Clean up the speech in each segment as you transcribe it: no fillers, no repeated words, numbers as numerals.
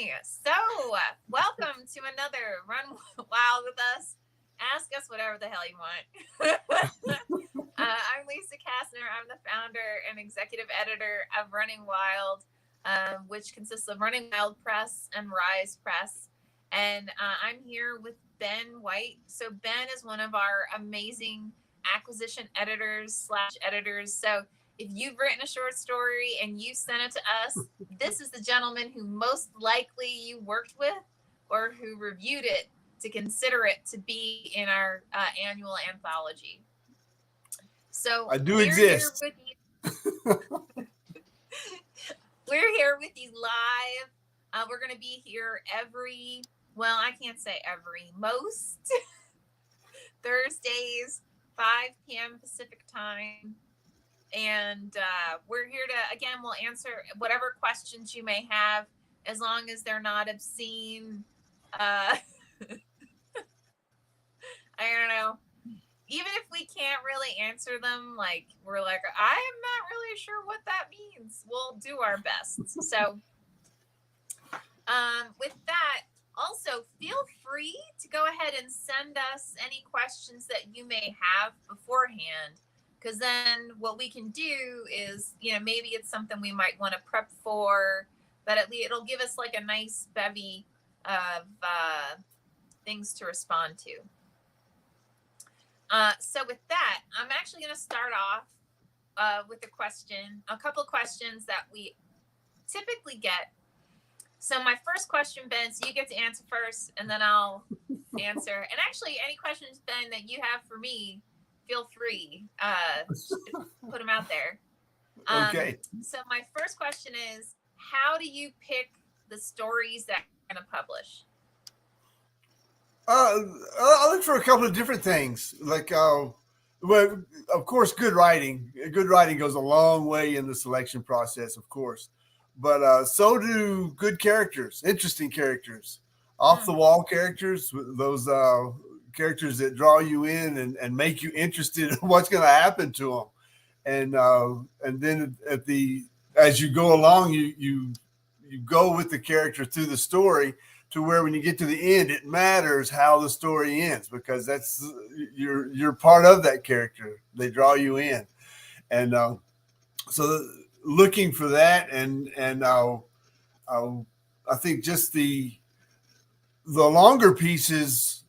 So, welcome to another Run Wild with Us. Ask us whatever the hell you want. I'm Lisa Kastner. I'm the founder and executive editor of Running Wild, which consists of Running Wild Press and Rise Press. And I'm here with Ben White. So, Ben is one of our amazing acquisition editors. So, if you've written a short story and you sent it to us, this is the gentleman who most likely you worked with or who reviewed it to consider it to be in our annual anthology. So I do exist. We're here with you live. We're going to be here I can't say most Thursdays, 5 p.m. Pacific time. And we're here to, again, we'll answer whatever questions you may have, as long as they're not obscene. I don't know. Even if we can't really answer them, like we're like, I am not really sure what that means. We'll do our best. So, with that, also feel free to go ahead and send us any questions that you may have beforehand. Because then what we can do is, maybe it's something we might want to prep for, but at least it'll give us like a nice bevy of things to respond to. So with that, I'm actually going to start off with a couple of questions that we typically get. So my first question, Ben, so you get to answer first, and then I'll answer. And actually, any questions, Ben, that you have for me, feel free put them out there. Okay. So my first question is, how do you pick the stories that you're going to publish? I look for a couple of different things. Well, of course, good writing. Good writing goes a long way in the selection process, of course. But so do good characters, interesting characters, off the wall characters, those characters that draw you in and make you interested in what's going to happen to them. And then as you go along, you go with the character through the story to where when you get to the end, it matters how the story ends because that's you're part of that character. They draw you in, and so looking for that, and I think just the longer pieces,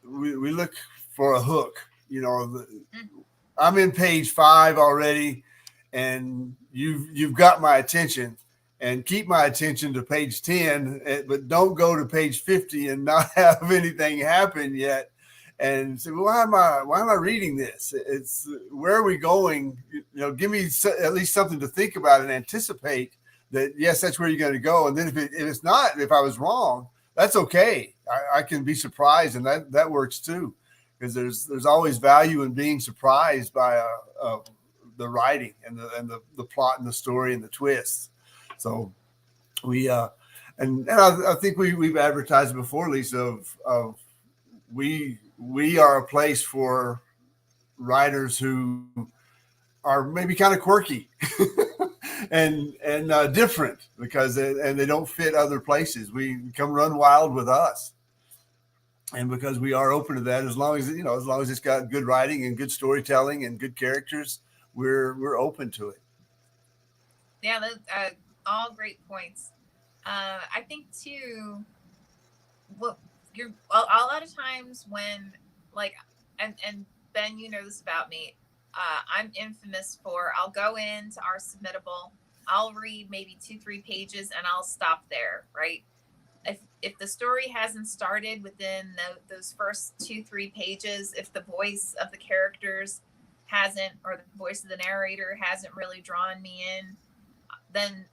we look for a hook. I'm in page 5 already, and you've got my attention. And keep my attention to page 10, but don't go to page 50 and not have anything happen yet. And say, well, why am I reading this? It's where are we going? Give me at least something to think about and anticipate that. Yes, that's where you're going to go. And then if it's not, if I was wrong, that's okay. I can be surprised, and that works too, because there's always value in being surprised by the writing and the plot and the story and the twists. So we and I think we've advertised before, Lisa, of we are a place for writers who are maybe kind of quirky and different because they don't fit other places. We come run wild with us, and because we are open to that, as long as it's got good writing and good storytelling and good characters, we're open to it. Yeah, those all great points. I think too, what you're a lot of times when and Ben, you know this about me. I'm infamous for I'll go into our submittable, I'll read maybe 2-3 pages, and I'll stop there. Right? If the story hasn't started within those first 2-3 pages, if the voice of the characters hasn't, or the voice of the narrator hasn't really drawn me in, then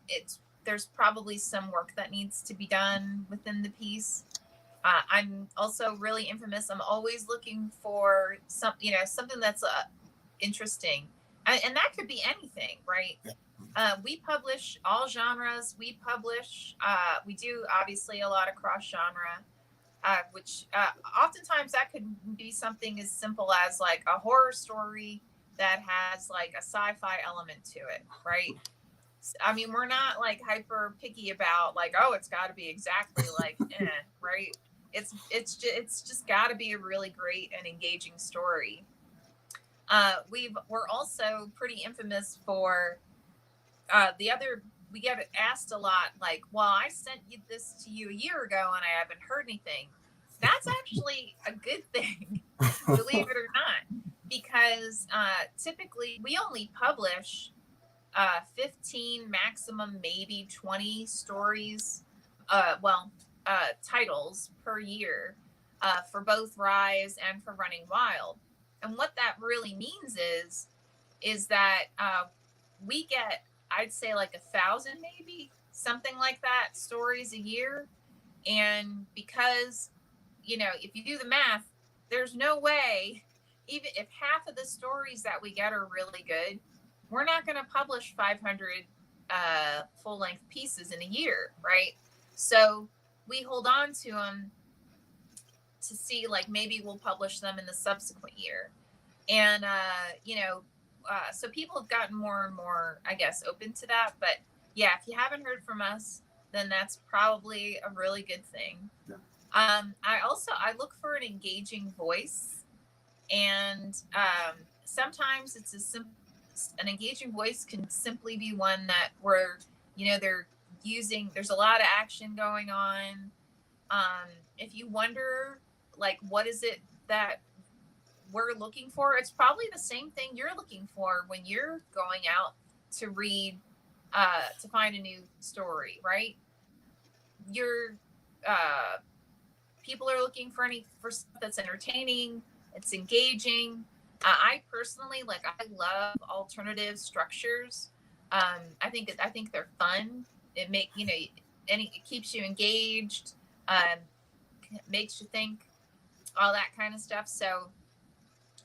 there's probably some work that needs to be done within the piece. I'm also really infamous. I'm always looking for something that's interesting, and that could be anything, right? We publish all genres. We do obviously a lot of cross genre, which oftentimes that could be something as simple as like a horror story that has like a sci-fi element to it, right? I mean, we're not like hyper picky about like, oh, it's got to be exactly like, right? It's just got to be a really great and engaging story. We're also pretty infamous for the other. We get asked a lot, like, well, I sent you this to you a year ago and I haven't heard anything. That's actually a good thing, believe it or not, because typically we only publish 15, maximum maybe 20 stories, titles per year for both Rise and for Running Wild. And what that really means is that we get, I'd say like 1,000, maybe something like that, stories a year. And because, if you do the math, there's no way, even if half of the stories that we get are really good, we're not going to publish 500 full length pieces in a year, right? So we hold on to them to see, like, maybe we'll publish them in the subsequent year. And, so people have gotten more and more, I guess, open to that. But yeah, if you haven't heard from us, then that's probably a really good thing. Yeah. I look for an engaging voice, and sometimes it's an engaging voice can simply be one that where there's a lot of action going on. If you wonder, like, what is it that we're looking for, it's probably the same thing you're looking for when you're going out to read, to find a new story, right? People are looking for stuff that's entertaining, it's engaging. I personally, like, I love alternative structures. I think they're fun. It keeps you engaged, makes you think, all that kind of stuff. So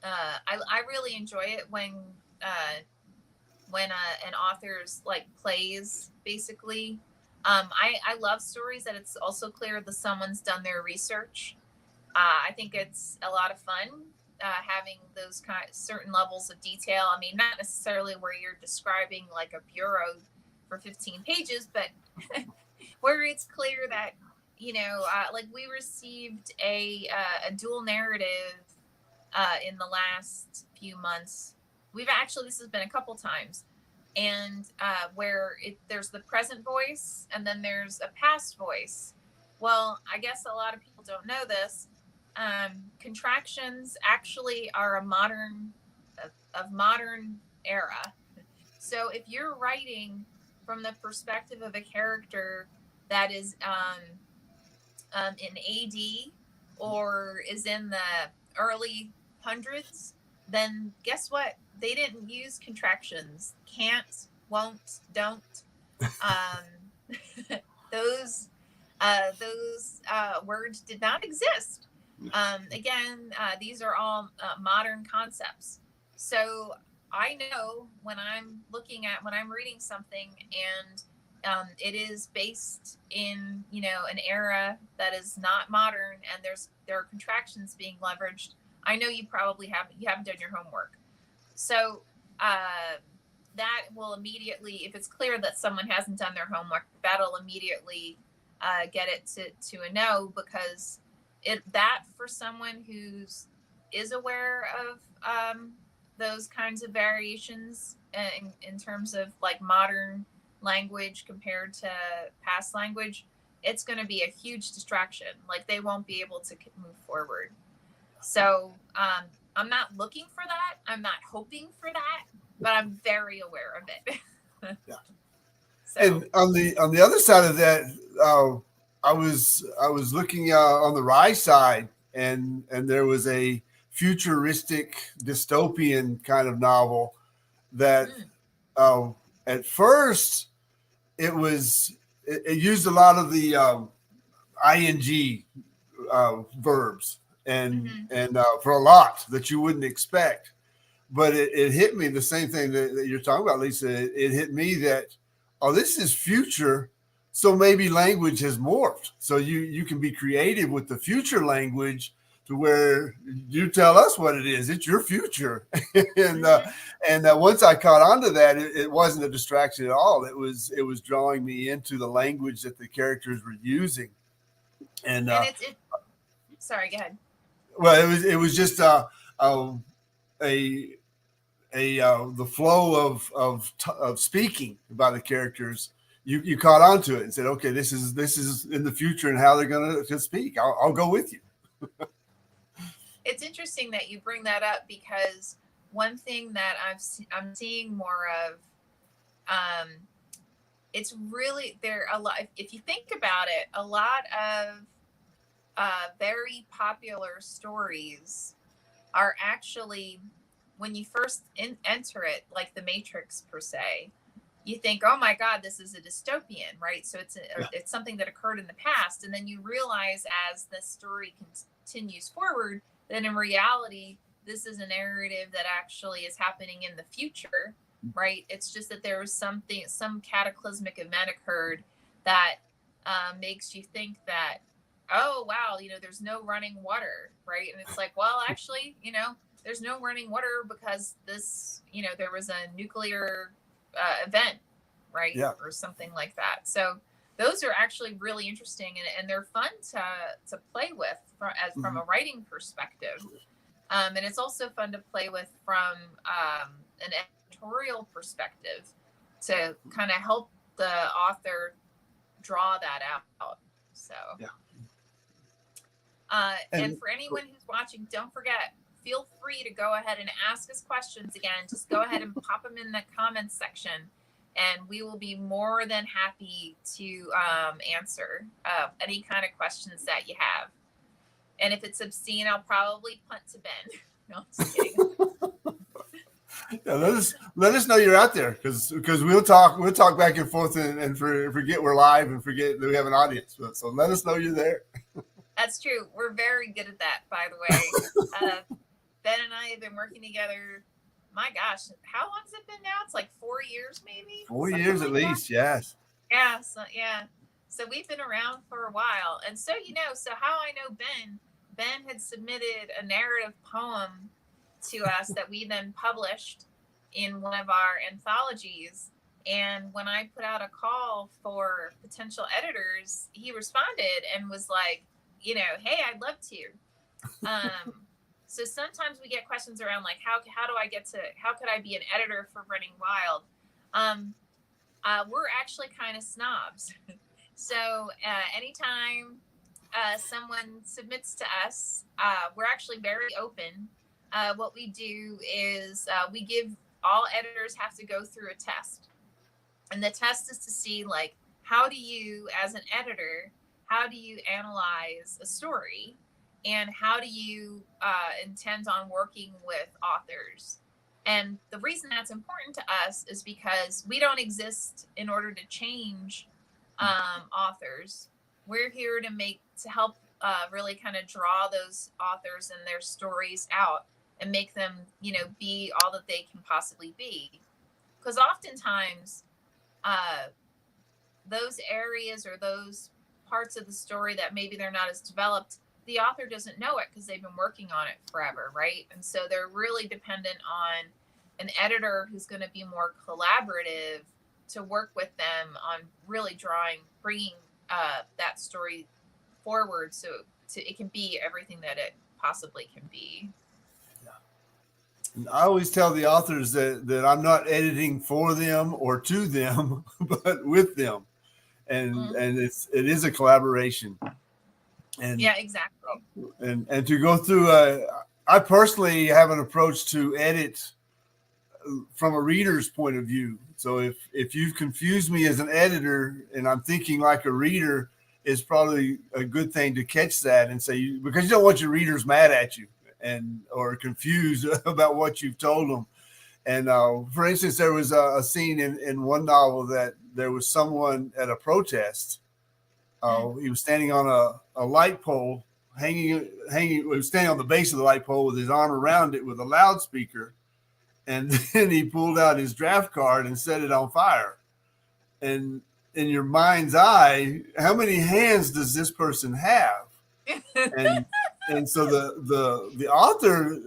I really enjoy it when an author's like plays, basically. I love stories that it's also clear that someone's done their research. I think it's a lot of fun having those certain levels of detail. I mean, not necessarily where you're describing like a bureau for 15 pages, but where it's clear that, like we received a dual narrative in the last few months. This has been a couple times, and where there's the present voice and then there's a past voice. Well, I guess a lot of people don't know this. Contractions actually are a modern era. So if you're writing from the perspective of a character that is in AD or is in the early hundreds, then guess what? They didn't use contractions. Can't, won't, don't. Those words did not exist. Again, these are all modern concepts. So I know when I'm reading something and it is based in, an era that is not modern and there are contractions being leveraged, I know you haven't done your homework. So that will immediately, if it's clear that someone hasn't done their homework, that'll immediately get it to a no, because that for someone is aware of those kinds of variations in terms of like modern language compared to past language, it's going to be a huge distraction. Like they won't be able to move forward. So I'm not looking for that. I'm not hoping for that, but I'm very aware of it. Yeah. So. And on the other side of that, I was looking on the Rise side, and there was a futuristic dystopian kind of novel that at first it used a lot of the ing verbs and for a lot that you wouldn't expect. But it hit me the same thing that you're talking about, Lisa. It hit me that, this is future. So maybe language has morphed. So you can be creative with the future language to to where you tell us what it is. It's your future. and once I caught on to that, it wasn't a distraction at all. It was drawing me into the language that the characters were using. And sorry, go ahead. Well, it was just the flow of speaking by the characters. You caught on to it and said, okay, this is in the future and how they're going to speak. I'll go with you. It's interesting that you bring that up, because one thing that I'm seeing more of, it's really there a lot. If you think about it, a lot of very popular stories are actually, when you first enter it, like The Matrix per se, you think, oh my God, this is a dystopian, right? So it's something that occurred in the past. And then you realize as the story continues forward, that in reality, this is a narrative that actually is happening in the future, right? It's just that there was some cataclysmic event occurred that makes you think that, oh, wow, there's no running water, right? And it's like, well, actually, there's no running water because this, there was a nuclear event, right? Yeah. Or something like that. So those are actually really interesting, and they're fun to play with from a writing perspective. And it's also fun to play with from an editorial perspective to kind of help the author draw that out. So, yeah. And for anyone who's watching, don't forget, feel free to go ahead and ask us questions again. Just go ahead and pop them in the comments section, and we will be more than happy to answer any kind of questions that you have. And if it's obscene, I'll probably punt to Ben. No, I'm just kidding. Yeah, let us know you're out there, because we'll talk back and forth and forget we're live and forget that we have an audience. So let us know you're there. That's true. We're very good at that, by the way. Ben and I have been working together. My gosh, how long has it been now? It's like 4 years, maybe. 4 years at least, yes. Yeah. So we've been around for a while, and so how I know Ben. Ben had submitted a narrative poem to us that we then published in one of our anthologies. And when I put out a call for potential editors, he responded and was like, hey, I'd love to. So sometimes we get questions around like, how could I be an editor for Running Wild? We're actually kind of snobs. So anytime someone submits to us, we're actually very open. What we do is all editors have to go through a test. And the test is to see, like, how do you, as an editor, how do you analyze a story? And how do you intend on working with authors? And the reason that's important to us is because we don't exist in order to change authors. We're here to help really kind of draw those authors and their stories out and make them, be all that they can possibly be. Because oftentimes, those areas or those parts of the story that maybe they're not as developed, the author doesn't know it because they've been working on it forever, right? And so they're really dependent on an editor who's going to be more collaborative to work with them on really bringing that story forward so it can be everything that it possibly can be. And I always tell the authors that I'm not editing for them or to them, but with them. And it is a collaboration. And yeah, exactly. And to go through I personally have an approach to edit from a reader's point of view. So if you've confused me as an editor and I'm thinking like a reader, it's probably a good thing to catch that and say, because you don't want your readers mad at you or confused about what you've told them. And for instance, there was a scene in one novel that there was someone at a protest. He was standing on a light pole, hanging. He was standing on the base of the light pole with his arm around it with a loudspeaker. And then he pulled out his draft card and set it on fire. And in your mind's eye, how many hands does this person have? and so the author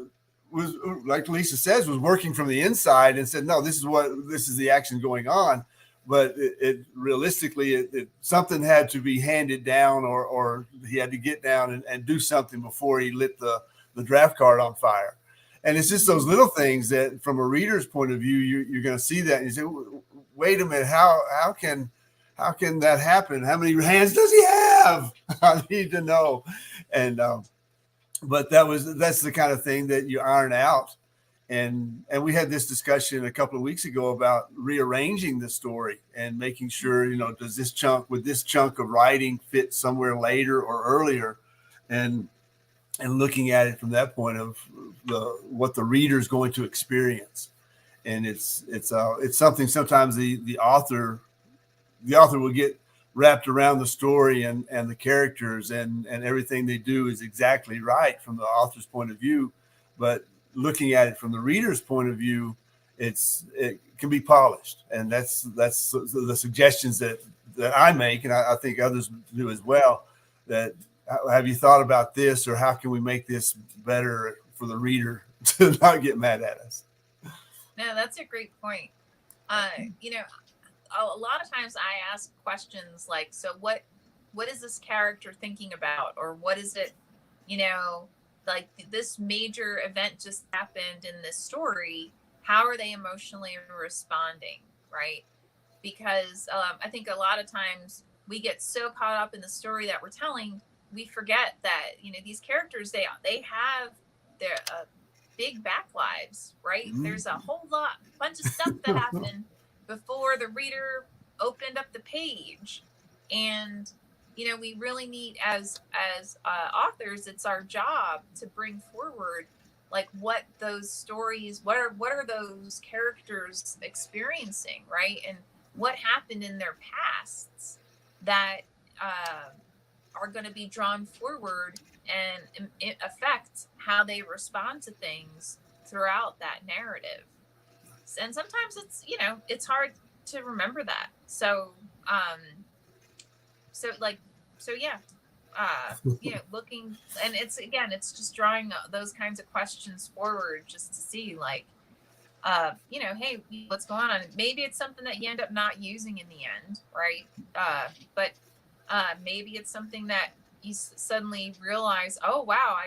was, like Lisa says, was working from the inside and said, no, this is the action going on. But it realistically, something had to be handed down, or he had to get down and do something before he lit the draft card on fire. And it's just those little things that, from a reader's point of view, you're going to see that and you say, wait a minute, how can that happen? How many hands does he have? I need to know. And but that's the kind of thing that you iron out. And we had this discussion a couple of weeks ago about rearranging the story and making sure, does this chunk of writing fit somewhere later or earlier, and looking at it from that point of what the reader is going to experience. And it's something sometimes the author will get wrapped around the story and the characters and everything they do is exactly right from the author's point of view. But looking at it from the reader's point of view, it can be polished. And that's the suggestions that I make, and I think others do as well. That, have you thought about this, or how can we make this better for the reader to not get mad at us? No, that's a great point. A lot of times I ask questions like, so what is this character thinking about? Or what is it, like this major event just happened in this story. How are they emotionally responding? Right. Because I think a lot of times we get so caught up in the story that we're telling, we forget that, these characters, they have their big back lives, right? Mm-hmm. There's a bunch of stuff that happened before the reader opened up the page. And, we really need, as authors, it's our job to bring forward, like, what those stories, what are those characters experiencing, right? And what happened in their pasts that are going to be drawn forward and affect how they respond to things throughout that narrative. And sometimes it's hard to remember that. So looking, and it's just drawing those kinds of questions forward just to see, like, hey, what's going on? Maybe it's something that you end up not using in the end, right? But maybe it's something that you suddenly realize, oh wow,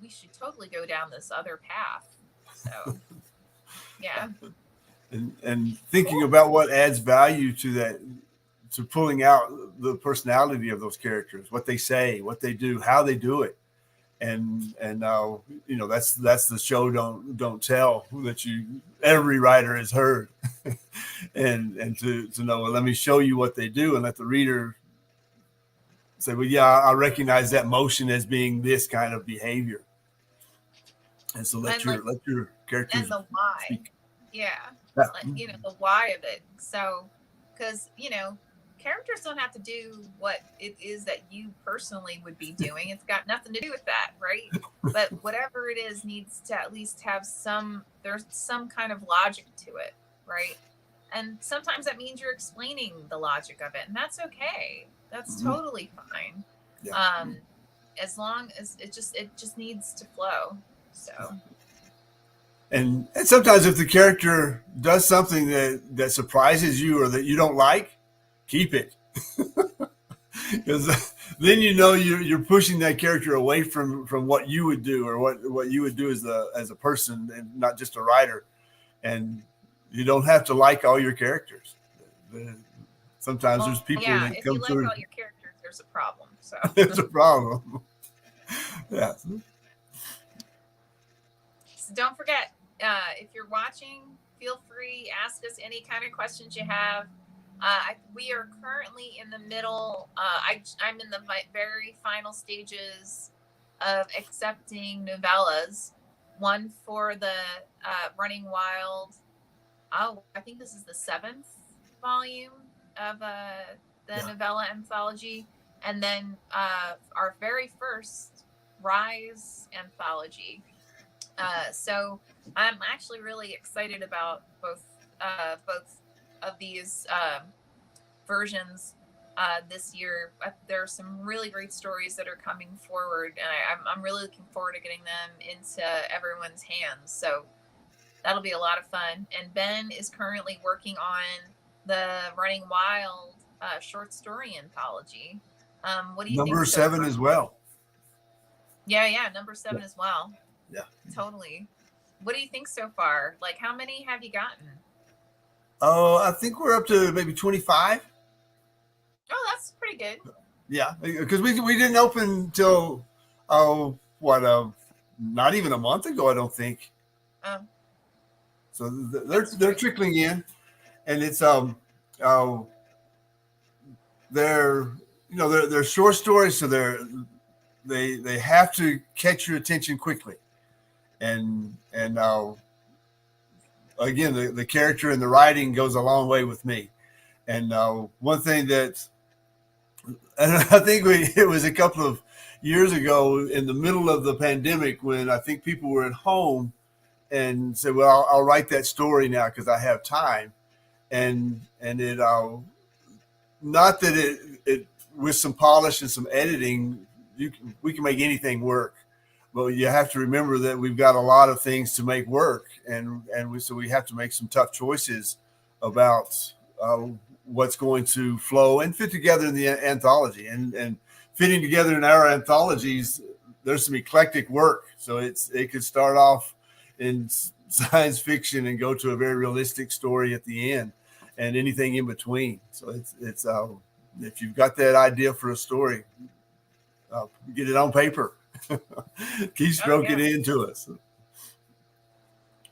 we should totally go down this other path. So yeah. And thinking about what adds value to that, to pulling out the personality of those characters, what they say, what they do, how they do it. And that's the show don't tell that every writer has heard. and to know, well, let me show you what they do, and let the reader say, well, yeah, I recognize that motion as being this kind of behavior. And so let your characters and the why speak. Yeah. The why of it. So, because, characters don't have to do what it is that you personally would be doing. It's got nothing to do with that, right? But whatever it is needs to at least have there's some kind of logic to it, right? And sometimes that means you're explaining the logic of it, and that's okay. That's totally fine. Yeah. As long as it just needs to flow. So. And sometimes if the character does something that surprises you or that you don't like, keep it. Because then you're pushing that character away from what you would do, or what you would do as a person, and not just a writer. And you don't have to like all your characters. Sometimes there's people that if come you like through. All your characters, there's a problem. So there's a problem. Yeah. So don't forget, if you're watching, feel free, ask us any kind of questions you have. We are currently in the middle. I'm in the very final stages of accepting novellas. One for the Running Wild. Oh, I think this is the 7th volume of the novella anthology, and then our very first Rise anthology. So I'm actually really excited about both of these versions. this year. There are some really great stories that are coming forward, and I'm really looking forward to getting them into everyone's hands. So that'll be a lot of fun. And Ben is currently working on the Running Wild short story anthology. What do you think Number so 7 far? as well. Yeah, number 7 as well. Yeah. Totally. What do you think so far? Like, how many have you gotten? Oh, I think we're up to maybe 25. Oh, that's pretty good. Yeah, because we didn't open till not even a month ago, I don't think. So they're trickling in, and it's they're short stories, so they have to catch your attention quickly, and again the character and the writing goes a long way with me. And one thing that, and I think it was a couple of years ago in the middle of the pandemic when I think people were at home and said, well, I'll write that story now because I have time. And it, not that it with some polish and some editing, we can make anything work. But you have to remember that we've got a lot of things to make work. So we have to make some tough choices about what's going to flow and fit together in the anthology. And fitting together in our anthologies, there's some eclectic work. So it could start off in science fiction and go to a very realistic story at the end, and anything in between. So it's if you've got that idea for a story, get it on paper. Keystroke it into us.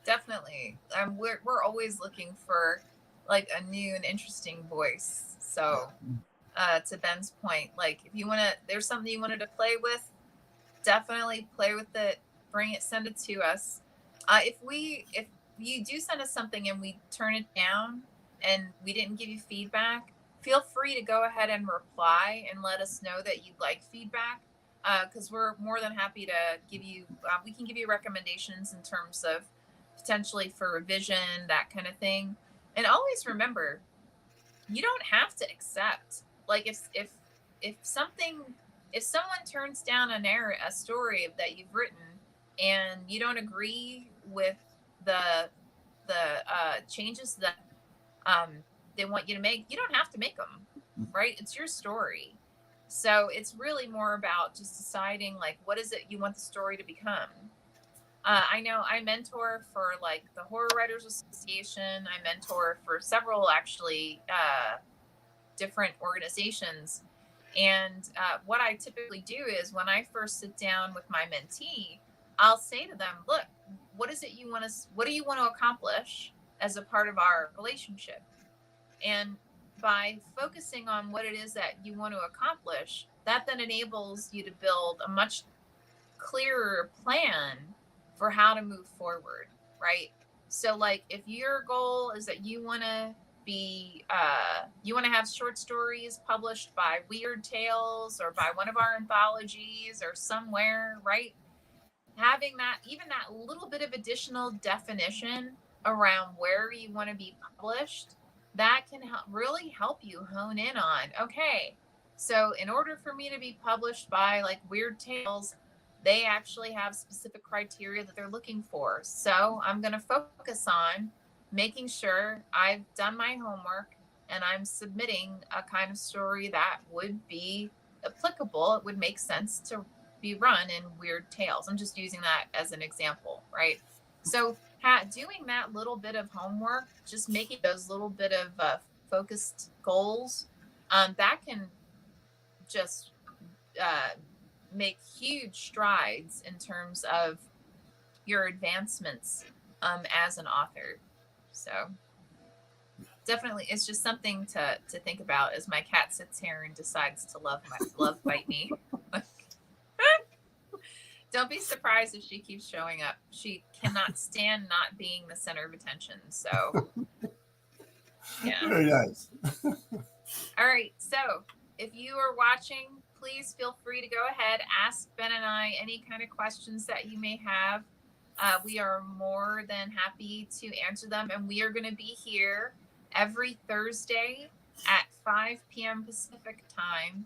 Definitely. We're always looking for like a new and interesting voice. So to Ben's point, like if you want to, there's something you wanted to play with, definitely play with it, bring it, send it to us. If you do send us something and we turn it down and we didn't give you feedback, feel free to go ahead and reply and let us know that you'd like feedback. Because we're more than happy to give you, we can give you recommendations in terms of potentially for revision, that kind of thing. And always remember, you don't have to accept. Like if someone turns down a story that you've written and you don't agree with the changes that they want you to make, you don't have to make them, right? It's your story. So it's really more about just deciding like what is it you want the story to become. I know I mentor for like the Horror Writers Association. I mentor for several actually different organizations. And what I typically do is when I first sit down with my mentee, I'll say to them, look, what do you want to accomplish as a part of our relationship? And by focusing on what it is that you want to accomplish, that then enables you to build a much clearer plan for how to move forward, right? So like if your goal is that you want to have short stories published by Weird Tales or by one of our anthologies or somewhere, right? Having that, even that little bit of additional definition around where you want to be published, that can really help you hone in on, okay, so in order for me to be published by like Weird Tales, they actually have specific criteria that they're looking for. So I'm going to focus on making sure I've done my homework and I'm submitting a kind of story that would be applicable. It would make sense to be run in Weird Tales. I'm just using that as an example, right? So doing that little bit of homework, just making those little bit of focused goals, that can just make huge strides in terms of your advancements as an author. So definitely, it's just something to think about as my cat sits here and decides to love bite me. Don't be surprised if she keeps showing up. She cannot stand not being the center of attention. So, yeah. Very nice. All right. So, if you are watching, please feel free to go ahead, ask Ben and I any kind of questions that you may have. We are more than happy to answer them. And we are going to be here every Thursday at 5 p.m. Pacific time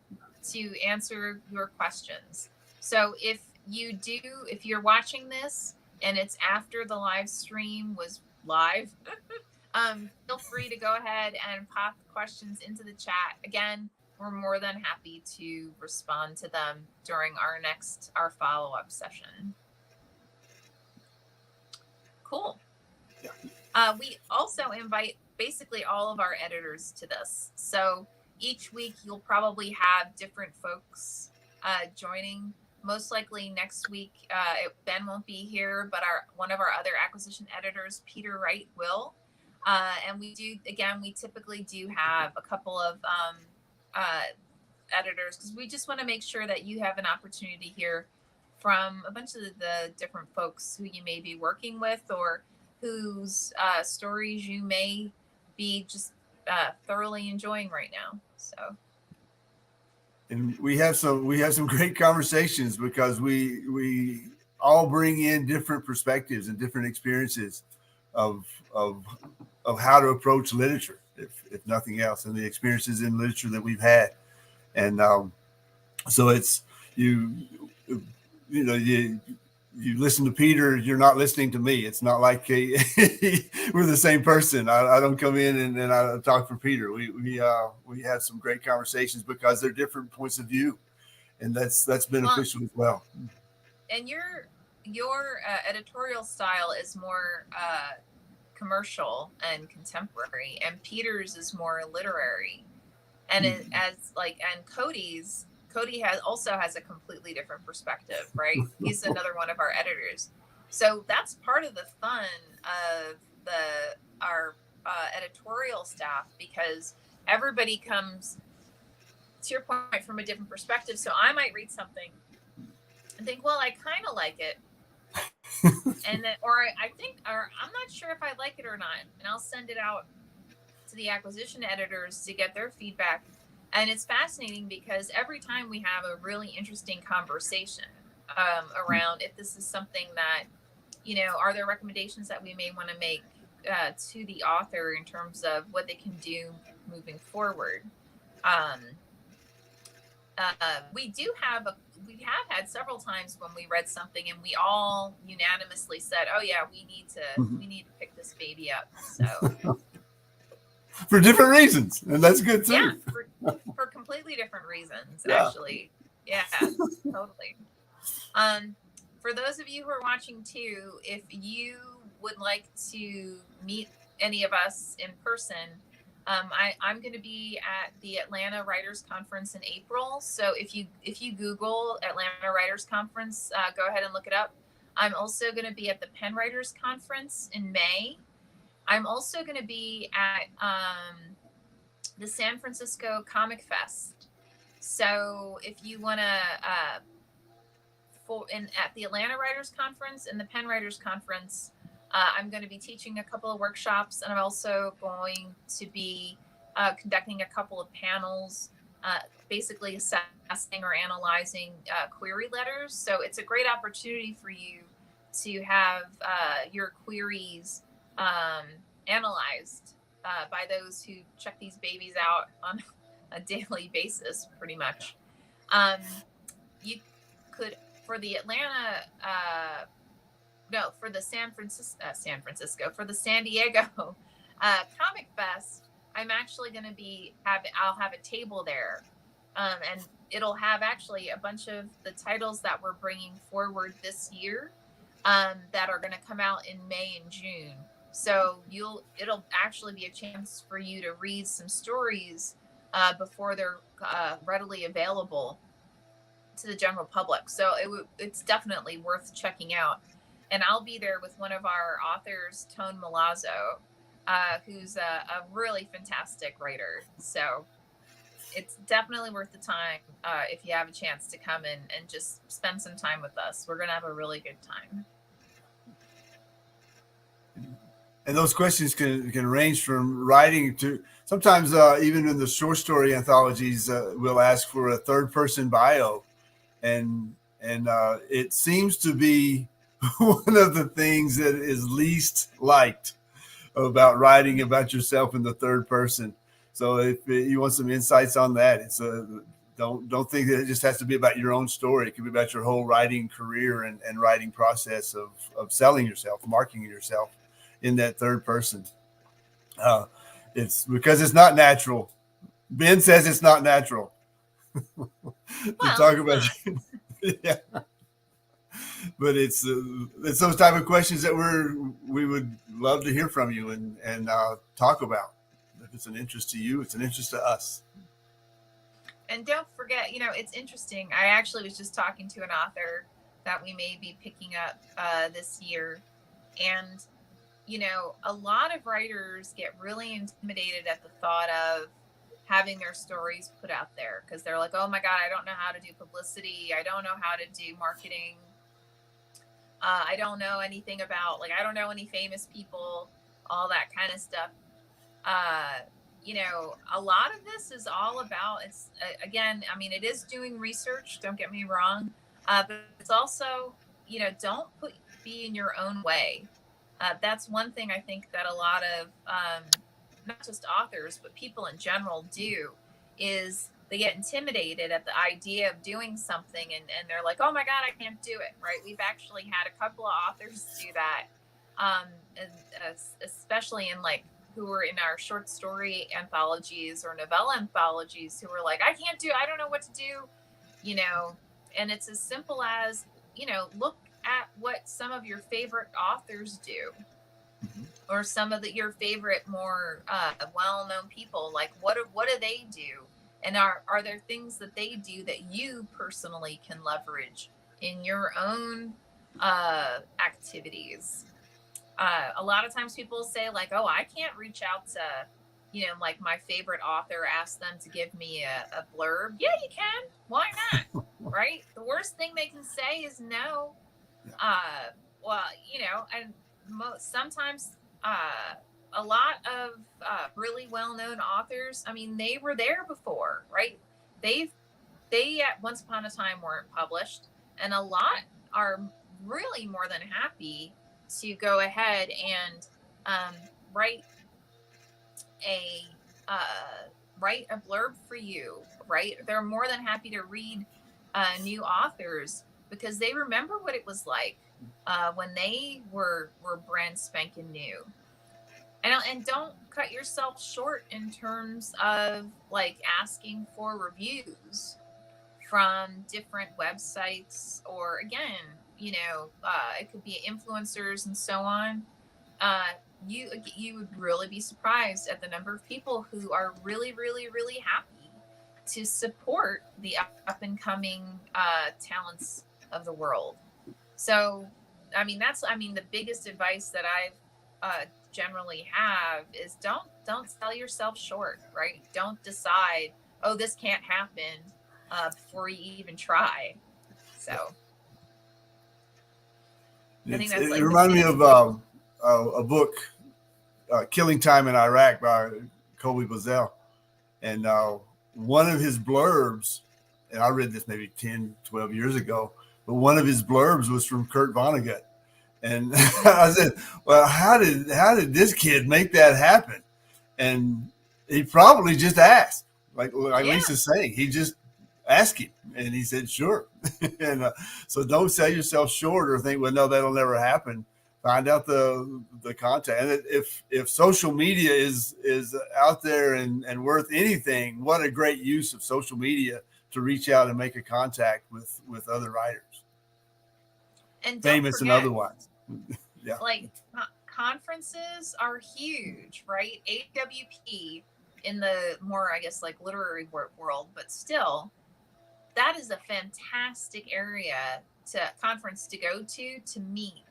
to answer your questions. So if you're watching this and it's after the live stream was live, feel free to go ahead and pop questions into the chat. Again, we're more than happy to respond to them during our follow-up session. Cool. We also invite basically all of our editors to this. So each week you'll probably have different folks joining. Most likely next week, Ben won't be here, but one of our other acquisition editors, Peter Wright, will. And we typically do have a couple of editors, because we just want to make sure that you have an opportunity to hear from a bunch of the different folks who you may be working with, or whose stories you may be just thoroughly enjoying right now. So, and we have some great conversations, because we all bring in different perspectives and different experiences of how to approach literature, if nothing else, and the experiences in literature that we've had. And so it's you listen to Peter, you're not listening to me. It's not like we're the same person. I don't come in and I talk for Peter. We have some great conversations, because they're different points of view, and that's beneficial as well. And your editorial style is more commercial and contemporary, and Peter's is more literary. And Cody has a completely different perspective, right? He's another one of our editors. So that's part of the fun of our editorial staff, because everybody comes, to your point, from a different perspective. So I might read something and think, well, I kind of like it. And then, or I'm not sure if I like it or not. And I'll send it out to the acquisition editors to get their feedback. And it's fascinating, because every time we have a really interesting conversation around if this is something that, are there recommendations that we may want to make to the author in terms of what they can do moving forward. We have had several times when we read something and we all unanimously said, oh yeah, we need to pick this baby up. So for different reasons, and that's good too. Yeah, for completely different reasons, actually. Yeah, totally. For those of you who are watching too, if you would like to meet any of us in person, I'm going to be at the Atlanta Writers Conference in April. So if you Google Atlanta Writers Conference, go ahead and look it up. I'm also going to be at the Penn Writers Conference in May. I'm also going to be at the San Francisco Comic Fest. So if you want to, at the Atlanta Writers Conference and the Penn Writers Conference, I'm going to be teaching a couple of workshops, and I'm also going to be conducting a couple of panels, basically assessing or analyzing query letters. So it's a great opportunity for you to have your queries analyzed by those who check these babies out on a daily basis, pretty much. You could, for the for the San Diego Comic Fest, I'm actually going to I'll have a table there, and it'll have actually a bunch of the titles that we're bringing forward this year that are going to come out in May and June. So it'll actually be a chance for you to read some stories before they're readily available to the general public. So it's definitely worth checking out. And I'll be there with one of our authors, Tone Milazzo, who's a really fantastic writer. So it's definitely worth the time if you have a chance to come in and just spend some time with us. We're going to have a really good time. And those questions can range from writing to sometimes even in the short story anthologies, we'll ask for a third person bio, and it seems to be one of the things that is least liked about writing about yourself in the third person. So if you want some insights on that, it's a don't think that it just has to be about your own story. It can be about your whole writing career and writing process of selling yourself, marketing yourself in that third person. Uh, it's because it's not natural. Ben says it's not natural to Well, talk it's about. not. Yeah, but it's those type of questions that we would love to hear from you and talk about. If it's an interest to you, it's an interest to us. And don't forget, it's interesting. I actually was just talking to an author that we may be picking up this year. And, a lot of writers get really intimidated at the thought of having their stories put out there because they're like, oh my God, I don't know how to do publicity. I don't know how to do marketing. I don't know anything about, like, I don't know any famous people, all that kind of stuff. Uh, a lot of this is all about, it's again, I mean, it is doing research, don't get me wrong. But it's also, don't be in your own way. That's one thing I think that a lot of, not just authors, but people in general do, is they get intimidated at the idea of doing something and they're like, oh my God, I can't do it. Right. We've actually had a couple of authors do that. And especially in like, who were in our short story anthologies or novella anthologies who were like, I don't know what to do, and it's as simple as, look at what some of your favorite authors do, or some of your favorite more well-known people, like what do they do, and are there things that they do that you personally can leverage in your own activities. A lot of times people say like, oh, I can't reach out to, like my favorite author, ask them to give me a blurb. Yeah, you can. Why not? Right? The worst thing they can say is no. Well, and sometimes a lot of really well-known authors, I mean, they were there before, right? They at once upon a time weren't published, and a lot are really more than happy to go ahead and write a blurb for you, right? They're more than happy to read new authors because they remember what it was like when they were brand spanking new. And don't cut yourself short in terms of like asking for reviews from different websites, or again, it could be influencers and so on. You would really be surprised at the number of people who are really, really, really happy to support the up and coming talents of the world. So, I mean, the biggest advice that I've generally have is don't sell yourself short, right? Don't decide, oh, this can't happen before you even try. So I think that's like it reminded me of a book, Killing Time in Iraq by Colby Bazell. And one of his blurbs, and I read this maybe 10, 12 years ago, but one of his blurbs was from Kurt Vonnegut. And I said, well, how did this kid make that happen? And he probably just asked, like Yeah. Lisa's saying, he just asked him, and he said, sure. And so don't sell yourself short or think, well, no, that'll never happen. Find out the content. And if social media is out there and worth anything, what a great use of social media to reach out and make a contact with other writers, And famous forget, and otherwise. Yeah. like conferences are huge, right? AWP in the more, I guess, like literary world, but still, that is a fantastic area conference to go to meet.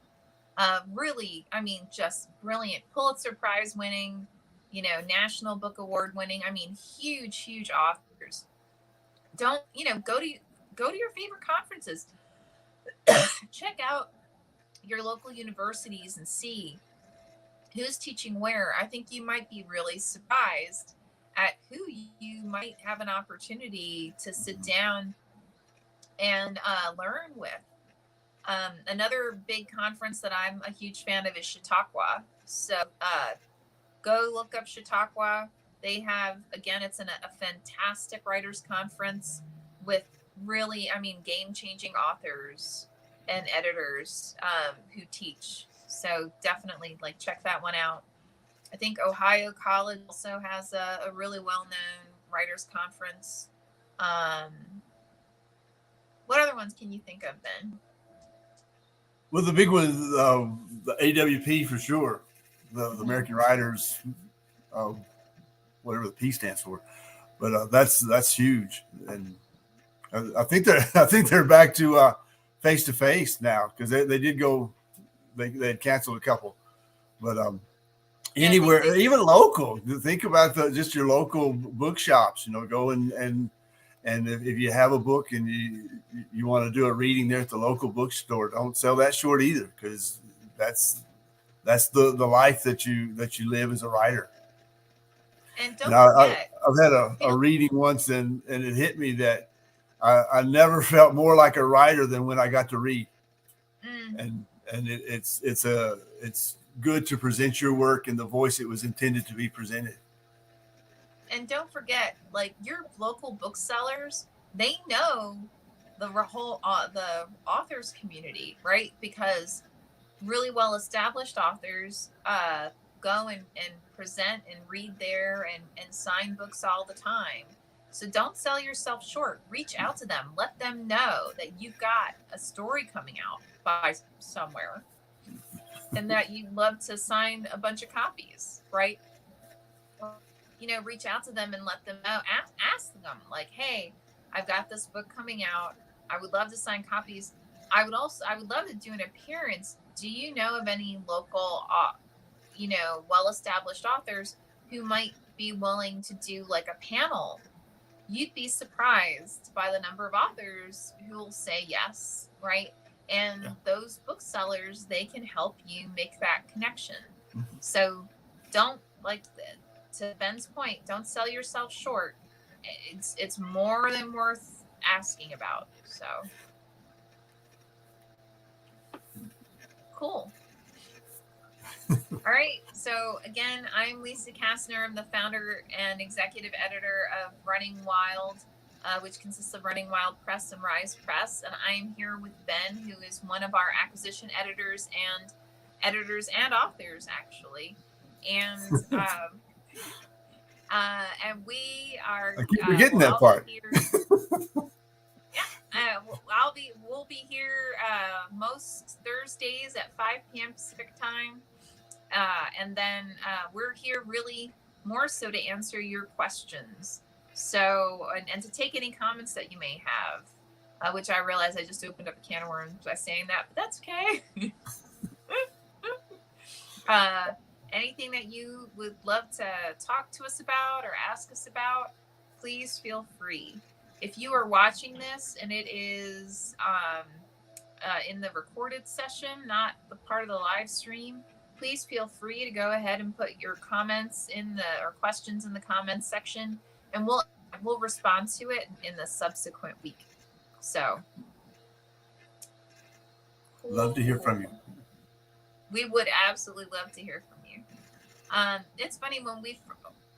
Really, I mean, just brilliant Pulitzer Prize winning, National Book Award winning. I mean, huge authors. Don't, go to your favorite conferences. Check out your local universities and see who's teaching where. I think you might be really surprised at who you might have an opportunity to sit down and learn with. Another big conference that I'm a huge fan of is Chautauqua. So go look up Chautauqua. They have, again, it's a fantastic writers conference with really, I mean, game changing authors and editors who teach. So definitely like check that one out. I think Ohio College also has a really well known writers conference. What other ones can you think of, Ben? Well, the big one, the AWP for sure, the American Writers, uh, whatever the P stands for, but that's huge, and I think they're back to face to face now because they did go, they had canceled a couple, but anywhere, even local. Think about just your local bookshops. Go and if you have a book and you want to do a reading there at the local bookstore, don't sell that short either, because that's the life that you live as a writer. And don't forget, I've had a reading once, and it hit me that I never felt more like a writer than when I got to read. And it's good to present your work in the voice it was intended to be presented. And don't forget, like, your local booksellers, they know the whole the authors community, right? Because really well established authors go and present and read there and sign books all the time. So don't sell yourself short. Reach out to them. Let them know that you've got a story coming out by somewhere and that you'd love to sign a bunch of copies, right? Reach out to them and let them know. Ask them, like, hey, I've got this book coming out. I would love to sign copies. I would love to do an appearance. Do you know of any local, well-established authors who might be willing to do like a panel? You'd be surprised by the number of authors who will say yes, right? And those booksellers, they can help you make that connection. So don't, like, to Ben's point, don't sell yourself short. It's more than worth asking about. So cool. All right. So again, I'm Lisa Kastner. I'm the founder and executive editor of Running Wild, which consists of Running Wild Press and Rise Press. And I'm here with Ben, who is one of our acquisition editors and authors, actually. And and we are. I keep forgetting that part. We'll be here most Thursdays at 5 p.m. Pacific time. And then we're here really more so to answer your questions. So, and to take any comments that you may have, which I realize I just opened up a can of worms by saying that, but that's okay. Anything that you would love to talk to us about or ask us about, please feel free. If you are watching this and it is in the recorded session, not the part of the live stream, please feel free to go ahead and put your comments or questions in the comments section, and we'll respond to it in the subsequent week. So, cool. Love to hear from you. We would absolutely love to hear from you. It's funny, when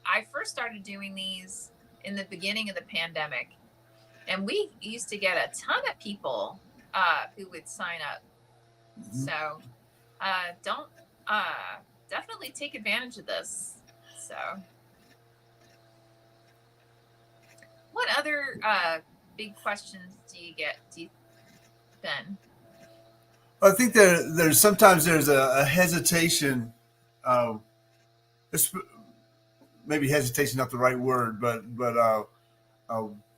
I first started doing these in the beginning of the pandemic, and we used to get a ton of people who would sign up. Mm-hmm. So don't definitely take advantage of this. So what other big questions do you get, Ben? I think there's sometimes a hesitation. Maybe hesitation not the right word, but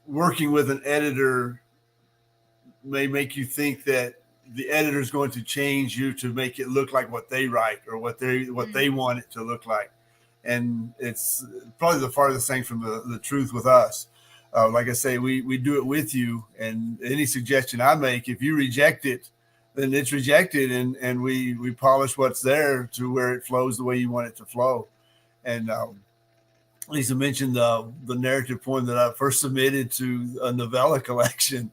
working with an editor may make you think that the editor is going to change you to make it look like what they write or what they want it to look like, and it's probably the farthest thing from the truth with us. Like I say, we do it with you, and any suggestion I make, if you reject it, then it's rejected, and we polish what's there to where it flows the way you want it to flow. And Lisa mentioned the narrative poem that I first submitted to a novella collection.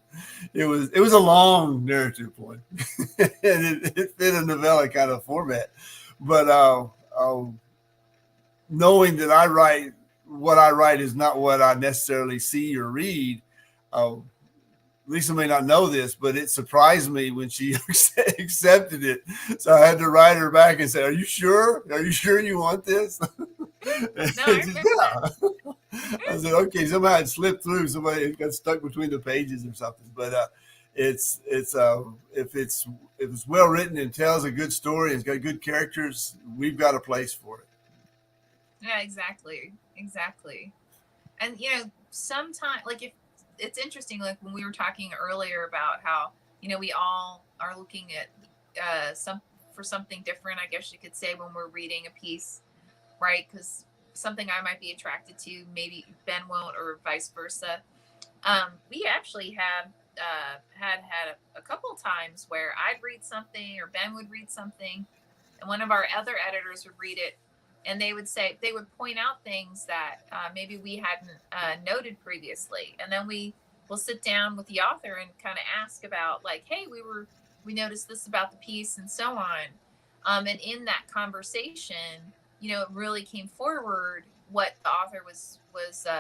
It was a long narrative poem, and it fit a novella kind of format. But knowing that I write what I write is not what I necessarily see or read. Lisa may not know this, but it surprised me when she accepted it. So I had to write her back and say, "Are you sure? Are you sure you want this?" No, I remember that. I said, "Okay." Somehow it slipped through. Somebody got stuck between the pages or something. But if it's well written and tells a good story and it's got good characters, we've got a place for it. Yeah, exactly. And sometimes, like, if it's interesting, like when we were talking earlier about how we all are looking at something different, I guess you could say, when we're reading a piece, right? Because something I might be attracted to, maybe Ben won't, or vice versa. We actually had a couple of times where I'd read something or Ben would read something, and one of our other editors would read it, and they would point out things that maybe we hadn't noted previously, and then we will sit down with the author and kind of ask about, like, hey, we noticed this about the piece and so on. And in that conversation, it really came forward what the author was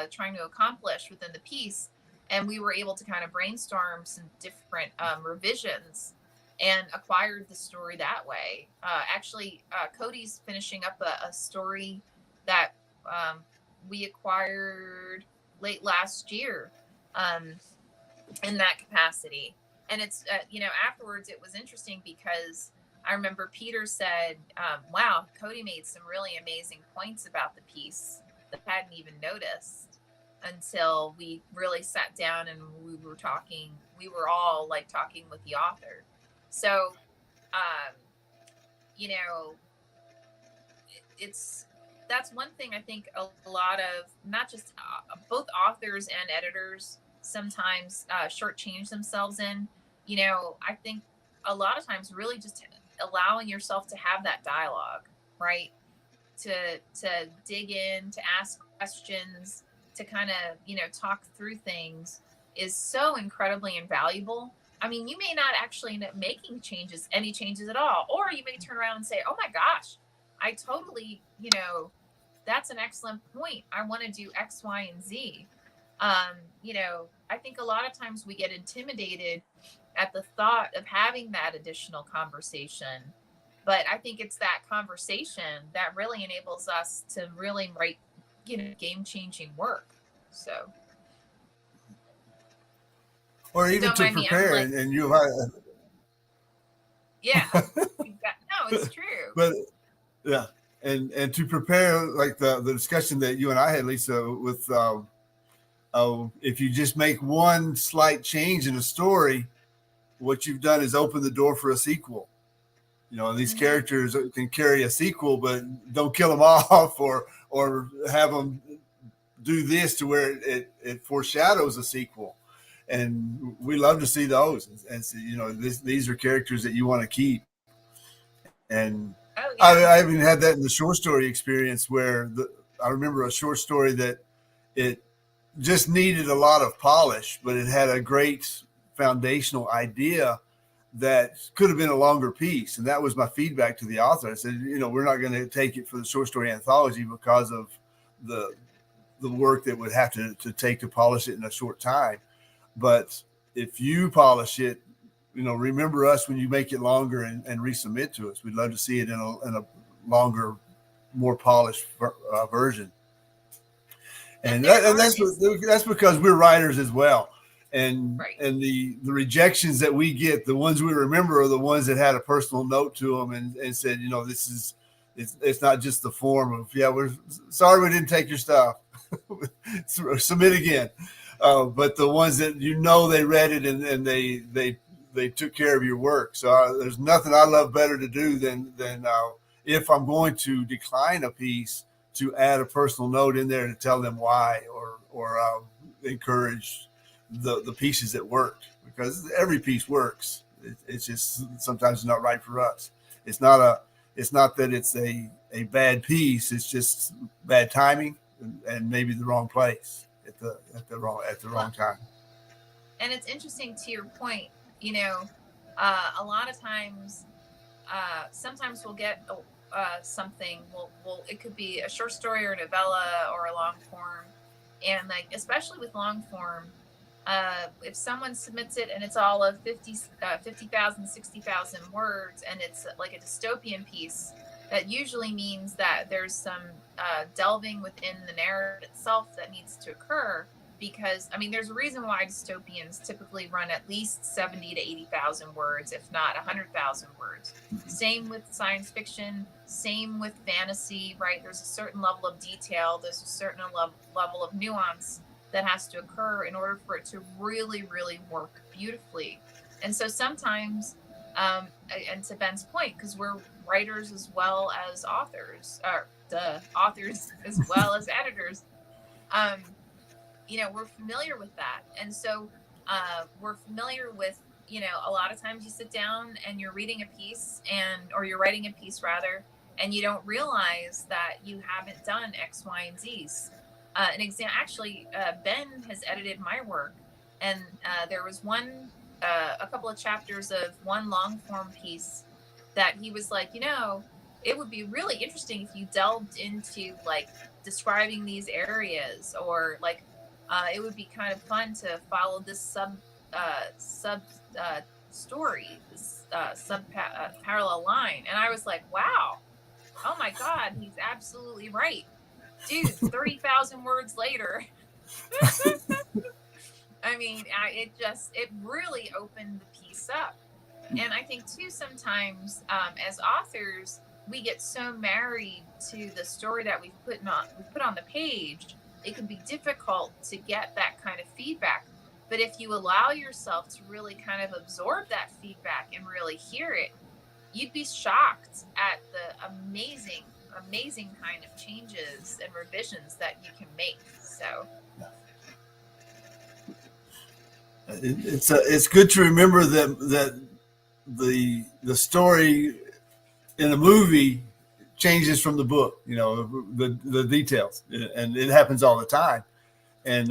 trying to accomplish within the piece, and we were able to kind of brainstorm some different revisions and acquired the story that way. Actually, Cody's finishing up a story that we acquired late last year in that capacity. And it's, afterwards it was interesting because I remember Peter said, wow, Cody made some really amazing points about the piece that I hadn't even noticed until we really sat down and we were talking. We were all like talking with the author. So, that's one thing I think a lot of, not just both authors and editors sometimes shortchange themselves in. I think a lot of times really just allowing yourself to have that dialogue, right? To dig in, to ask questions, to kind of, talk through things is so incredibly invaluable. I mean, you may not actually end up making any changes at all, or you may turn around and say, oh my gosh, I totally, that's an excellent point. I want to do X, Y, and Z. I think a lot of times we get intimidated at the thought of having that additional conversation. But I think it's that conversation that really enables us to really write, game-changing work. So, or even don't to mind me. prepare, I'm like, and you yeah, no, it's true. But yeah, and to prepare, like the discussion that you and I had, Lisa, with if you just make one slight change in a story, what you've done is open the door for a sequel. These characters can carry a sequel, but don't kill them off or have them do this to where it foreshadows a sequel. And we love to see those. And so, these are characters that you want to keep. And I even had that in the short story experience where I remember a short story that it just needed a lot of polish, but it had a great foundational idea that could have been a longer piece. And that was my feedback to the author. I said, we're not going to take it for the short story anthology because of the work that would have to take to polish it in a short time. But if you polish it, remember us when you make it longer and resubmit to us. We'd love to see it in a longer, more polished version. And that's because we're writers as well. And right. And the rejections that we get, the ones we remember, are the ones that had a personal note to them and said, it's not just the form of, we're sorry we didn't take your stuff. Submit again. But the ones that they read it and they took care of your work. So there's nothing I love better to do than if I'm going to decline a piece, to add a personal note in there to tell them why, or encourage the pieces that worked, because every piece works. It's just sometimes it's not right for us. It's not that it's a bad piece. It's just bad timing and maybe the wrong place at the wrong time. And it's interesting to your point. A lot of times, sometimes we'll get something, will it could be a short story or a novella or a long form, and like especially with long form, if someone submits it and it's all of 50,000, 60,000 words, and it's like a dystopian piece, that usually means that there's some delving within the narrative itself that needs to occur. Because I mean, there's a reason why dystopians typically run at least 70 to 80,000 words, if not 100,000 words. Same with science fiction, same with fantasy, right? There's a certain level of detail, there's a certain level of nuance that has to occur in order for it to really, really work beautifully. And so sometimes, and to Ben's point, because we're writers as well as authors, or authors as well as editors, we're familiar with that. And so we're familiar with, a lot of times you sit down and you're reading a piece or you're writing a piece rather, and you don't realize that you haven't done X, Y, and Z's. An example, actually, Ben has edited my work, and there was a couple of chapters of one long form piece that he was like, it would be really interesting if you delved into like describing these areas, or like it would be kind of fun to follow this sub story, this parallel line. And I was like, wow, oh my God, he's absolutely right. Dude, 30,000 words later. I mean, it really opened the piece up. And I think too, sometimes as authors, we get so married to the story that we put on the page, it can be difficult to get that kind of feedback. But if you allow yourself to really kind of absorb that feedback and really hear it, you'd be shocked at the amazing kind of changes and revisions that you can make. So it's good to remember that the story in a movie changes from the book, the details, and it happens all the time. And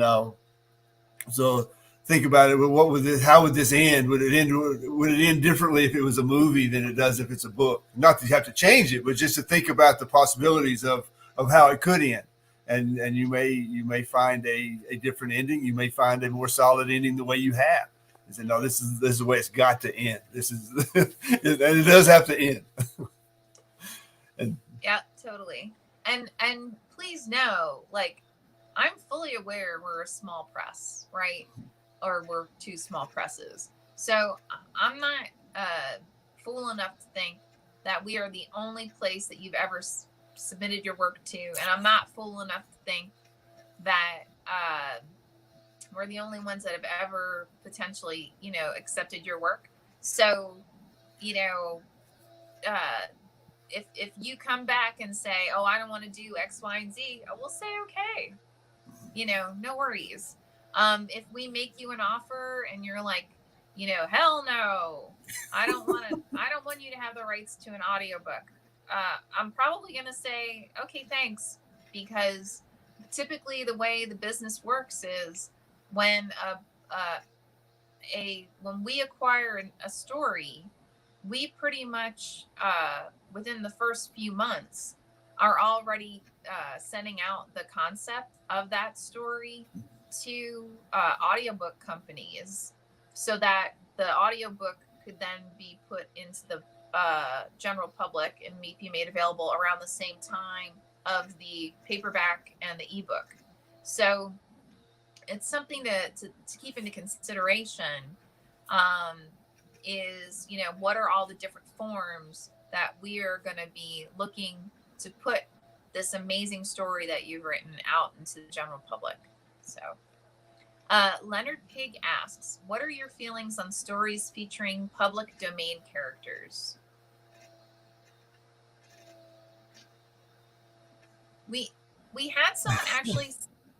so think about it. How would this end? Would it end differently if it was a movie than it does if it's a book? Not that you have to change it, but just to think about the possibilities of how it could end. And you may find a different ending. You may find a more solid ending the way you have. And say, no, this is the way it's got to end. This is, and it does have to end. Yeah, totally. And please know, like, I'm fully aware we're a small press, right? Or we're two small presses. So I'm not fool enough to think that we are the only place that you've ever submitted your work to. And I'm not fool enough to think that we're the only ones that have ever potentially, accepted your work. So, if you come back and say, oh, I don't want to do X, Y, and Z, we'll say, okay, no worries. If we make you an offer and you're like, hell no, I don't want you to have the rights to an audiobook. I'm probably going to say, okay, thanks. Because typically the way the business works is when when we acquire a story, we pretty much within the first few months are already sending out the concept of that story to audiobook companies, so that the audiobook could then be put into the general public and be made available around the same time of the paperback and the ebook. So it's something to keep into consideration. Is, what are all the different forms that we are going to be looking to put this amazing story that you've written out into the general public. So Leonard Pig asks, what are your feelings on stories featuring public domain characters? We had someone actually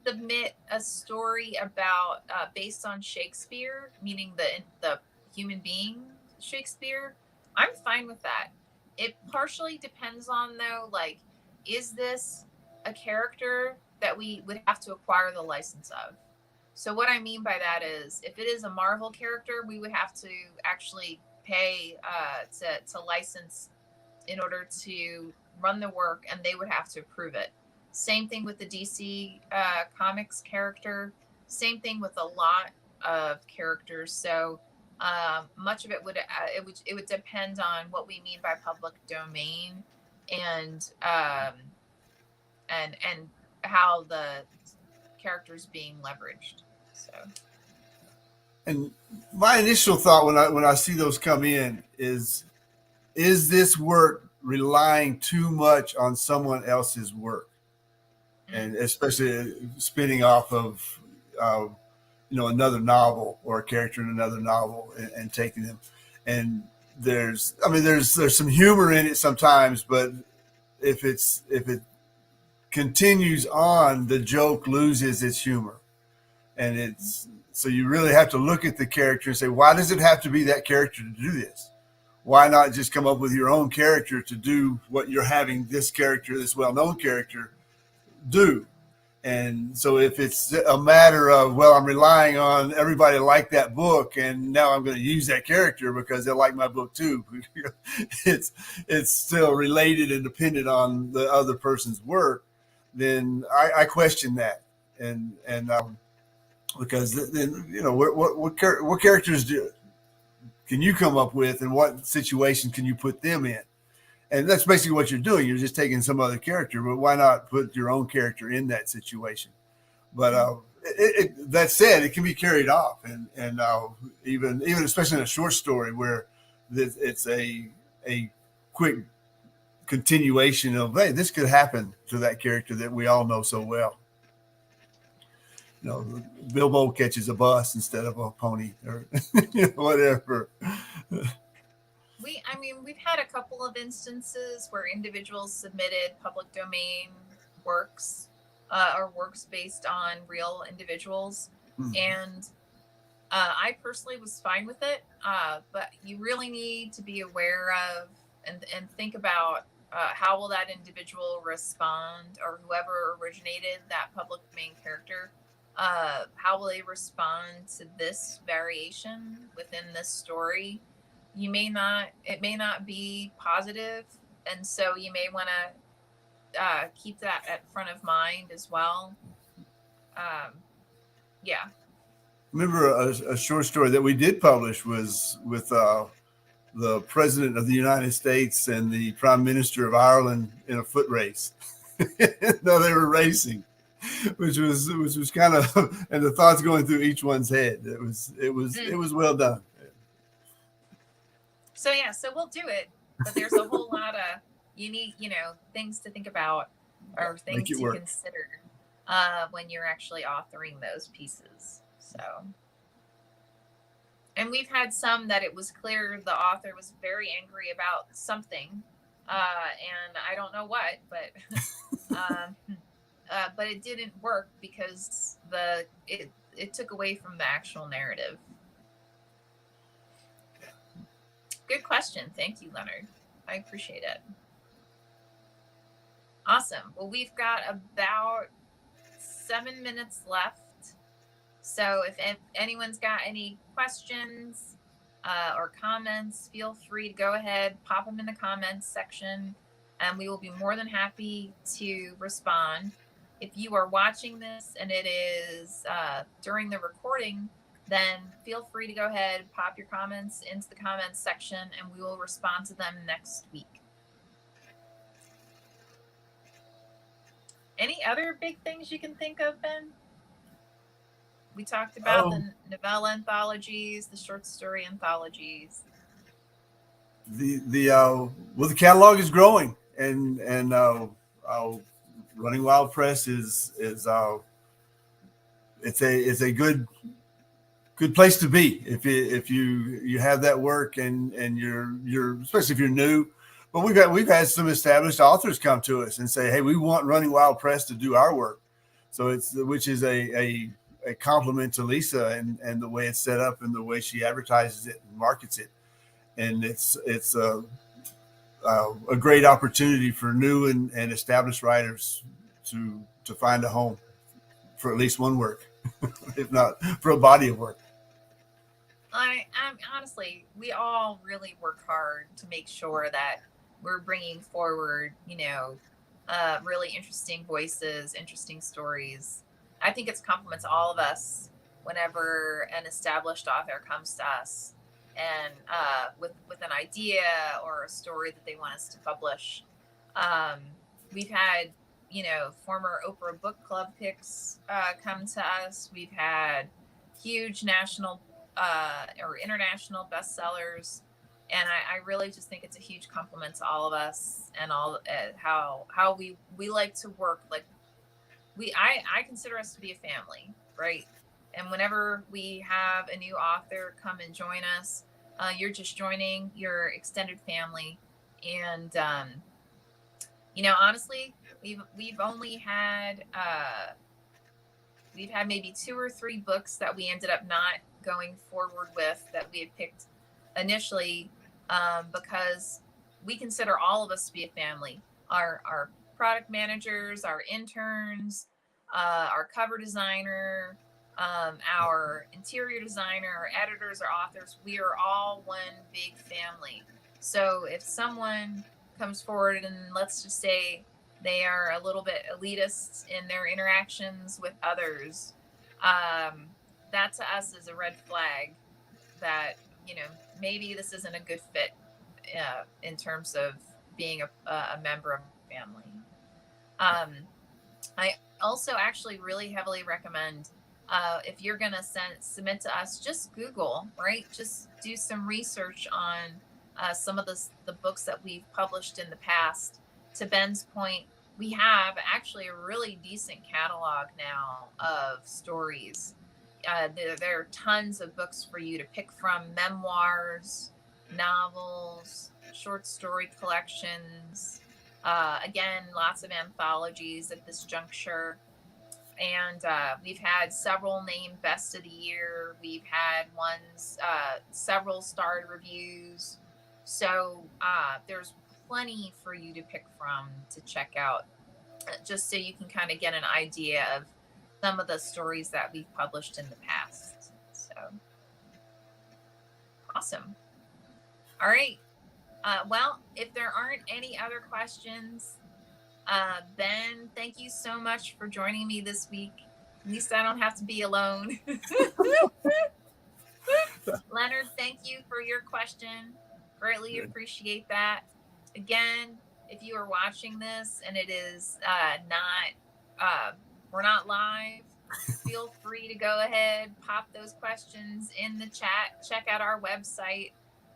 submit a story about based on Shakespeare, meaning the human being Shakespeare. I'm fine with that. It partially depends on, though, like, is this a character that we would have to acquire the license of? So what I mean by that is, if it is a Marvel character, we would have to actually pay to license in order to run the work, and they would have to approve it. Same thing with the DC Comics character. Same thing with a lot of characters. So much of it would depend on what we mean by public domain, and how the characters being leveraged. So. And my initial thought when I see those come in is this work relying too much on someone else's work, and especially spinning off of another novel or a character in another novel, and taking them. And there's some humor in it sometimes, but if it continues on, the joke loses its humor. And so you really have to look at the character and say, why does it have to be that character to do this? Why not just come up with your own character to do what you're having this character, this well-known character, do? And so if it's a matter of, well, I'm relying on everybody to like that book, and now I'm going to use that character because they like my book too, it's still related and dependent on the other person's work, then I question that. And because then, what characters can you come up with, and what situation can you put them in? And that's basically what you're doing. You're just taking some other character, but why not put your own character in that situation? But that said, it can be carried off, and even especially in a short story where it's a quick continuation of, hey, this could happen to that character that we all know so well. Bilbo catches a bus instead of a pony, or whatever. We've had a couple of instances where individuals submitted public domain works, or works based on real individuals. Mm-hmm. And I personally was fine with it. But you really need to be aware of and think about how will that individual respond, or whoever originated that public domain character. How will they respond to this variation within this story? It may not be positive, and so you may want to keep that at front of mind as well. Yeah. Remember a short story that we did publish was with the President of the United States and the Prime Minister of Ireland in a foot race. No, they were racing, which was kind of, and the thoughts going through each one's head. It was well done. So we'll do it, but there's a whole lot of unique, things to think about, or things to consider when you're actually authoring those pieces. So, and we've had some that it was clear the author was very angry about something, and I don't know what, but but it didn't work because it took away from the actual narrative. Good question. Thank you, Leonard. I appreciate it. Awesome. Well, we've got about 7 minutes left. So if anyone's got any questions or comments, feel free to go ahead, pop them in the comments section, and we will be more than happy to respond. If you are watching this and it is during the recording, then feel free to go ahead, pop your comments into the comments section, and we will respond to them next week. Any other big things you can think of, Ben? We talked about the novella anthologies, the short story anthologies. The catalog is growing, and Running Wild Press is it's a good place to be if you have that work and you're especially if you're new. But we've had some established authors come to us and say, hey, we want Running Wild Press to do our work. So which is a compliment to Lisa and the way it's set up and the way she advertises it and markets it. And it's a great opportunity for new and established writers to find a home for at least one work, if not for a body of work. I'm honestly, we all really work hard to make sure that we're bringing forward, really interesting voices, interesting stories. I think it's compliments all of us whenever an established author comes to us and with an idea or a story that they want us to publish. Um, we've had, former Oprah Book Club picks come to us. We've had huge national or international bestsellers, and I really just think it's a huge compliment to all of us and all how we like to work. Like I consider us to be a family, right? And whenever we have a new author come and join us, you're just joining your extended family. And honestly, we've only had we've had maybe 2 or 3 books that we ended up not going forward with that we had picked initially, because we consider all of us to be a family. Our product managers, our interns, our cover designer, our interior designer, our editors, our authors, we are all one big family. So if someone comes forward and let's just say they are a little bit elitist in their interactions with others, that to us is a red flag that, maybe this isn't a good fit in terms of being a member of a family. I also actually really heavily recommend, if you're going to submit to us, just Google, right? Just do some research on some of the books that we've published in the past. To Ben's point, we have actually a really decent catalog now of stories. There are tons of books for you to pick from: memoirs, novels, short story collections. Again, lots of anthologies at this juncture. And we've had several named Best of the Year. We've had ones, several starred reviews. So there's plenty for you to pick from to check out, just so you can kind of get an idea of some of the stories that we've published in the past. So awesome. All right. Well, if there aren't any other questions, Ben, thank you so much for joining me this week. At least I don't have to be alone. Leonard, thank you for your question. Greatly appreciate that. Again, if you are watching this and it is we're not live, feel free to go ahead, pop those questions in the chat. Check out our website,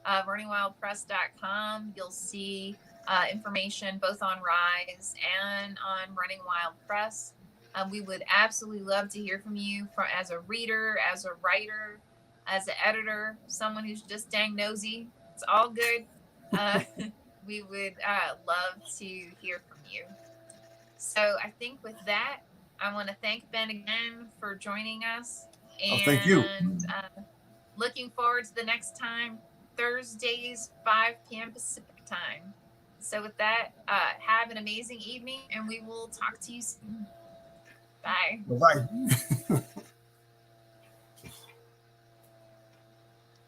runningwildpress.com. You'll see information both on Rise and on Running Wild Press. We would absolutely love to hear from you as a reader, as a writer, as an editor, someone who's just dang nosy. It's all good. We would love to hear from you. So I think with that, I want to thank Ben again for joining us. And thank you. Looking forward to the next time, Thursdays, 5 p.m. Pacific time. So with that, have an amazing evening, and we will talk to you soon. Bye. Bye-bye.